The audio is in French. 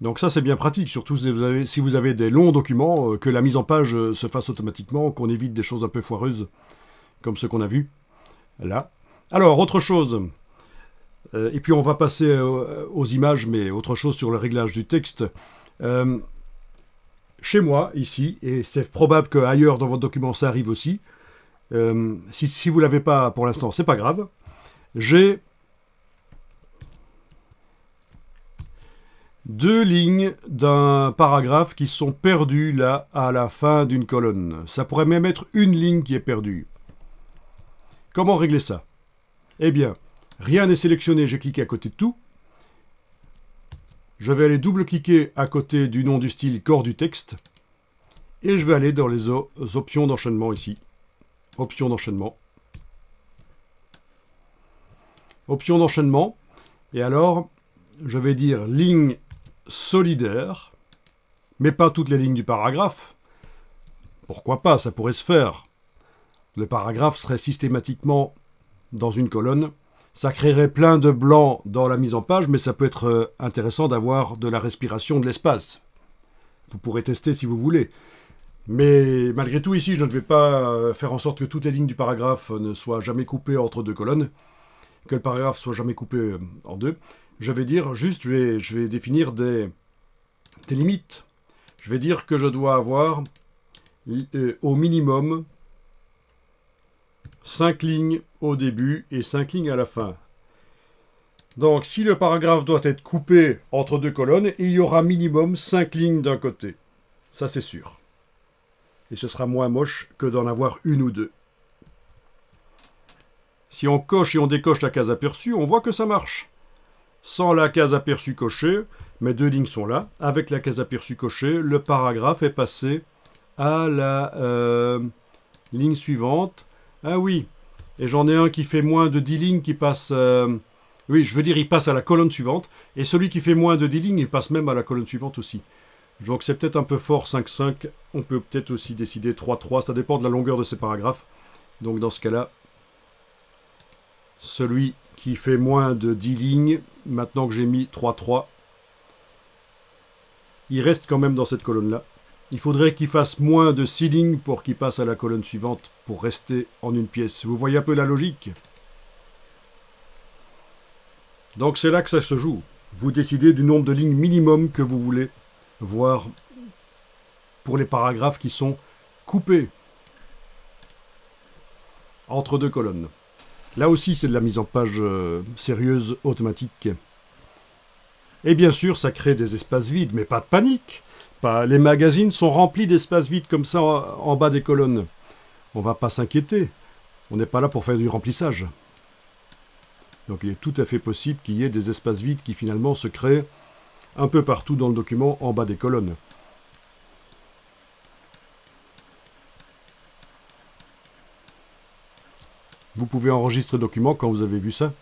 Donc ça, c'est bien pratique, surtout si vous avez des longs documents, que la mise en page se fasse automatiquement, qu'on évite des choses un peu foireuses, comme ce qu'on a vu là. Alors, autre chose, et puis on va passer aux images, mais autre chose sur le réglage du texte. Euh, Chez moi, ici, et c'est probable qu'ailleurs dans votre document ça arrive aussi, si vous ne l'avez pas pour l'instant, c'est pas grave, j'ai deux lignes d'un paragraphe qui sont perdues là à la fin d'une colonne. Ça pourrait même être une ligne qui est perdue. Comment régler ça? Eh bien, rien n'est sélectionné, j'ai cliqué à côté de tout. Je vais aller double-cliquer à côté du nom du style corps du texte. Et je vais aller dans les options d'enchaînement ici. Options d'enchaînement. Options d'enchaînement. Et alors, je vais dire ligne solidaire, mais pas toutes les lignes du paragraphe. Pourquoi pas, ça pourrait se faire. Le paragraphe serait systématiquement dans une colonne. Ça créerait plein de blancs dans la mise en page, mais ça peut être intéressant d'avoir de la respiration de l'espace. Vous pourrez tester si vous voulez. Mais malgré tout, ici, je ne vais pas faire en sorte que toutes les lignes du paragraphe ne soient jamais coupées entre deux colonnes, que le paragraphe soit jamais coupé en deux. Je vais dire juste, je vais définir des limites. Je vais dire que je dois avoir au minimum 5 lignes au début et 5 lignes à la fin. Donc, si le paragraphe doit être coupé entre deux colonnes, il y aura minimum 5 lignes d'un côté. Ça, c'est sûr. Et ce sera moins moche que d'en avoir une ou deux. Si on coche et on décoche la case aperçue, on voit que ça marche. Sans la case aperçue cochée, mes deux lignes sont là. Avec la case aperçue cochée, le paragraphe est passé à la ligne suivante. Ah oui, et j'en ai un qui fait moins de 10 lignes qui passe... oui, je veux dire, il passe à la colonne suivante. Et celui qui fait moins de 10 lignes, il passe même à la colonne suivante aussi. Donc c'est peut-être un peu fort 5-5. On peut peut-être aussi décider 3-3. Ça dépend de la longueur de ces paragraphes. Donc dans ce cas-là, celui qui fait moins de 10 lignes, maintenant que j'ai mis 3-3, il reste quand même dans cette colonne-là. Il faudrait qu'il fasse moins de 6 lignes pour qu'il passe à la colonne suivante pour rester en une pièce. Vous voyez un peu la logique? Donc c'est là que ça se joue. Vous décidez du nombre de lignes minimum que vous voulez voir pour les paragraphes qui sont coupés entre deux colonnes. Là aussi, c'est de la mise en page sérieuse, automatique. Et bien sûr, ça crée des espaces vides, mais pas de panique. Les magazines sont remplis d'espaces vides comme ça en bas des colonnes. On ne va pas s'inquiéter. On n'est pas là pour faire du remplissage. Donc il est tout à fait possible qu'il y ait des espaces vides qui finalement se créent un peu partout dans le document en bas des colonnes. Vous pouvez enregistrer le document quand vous avez vu ça.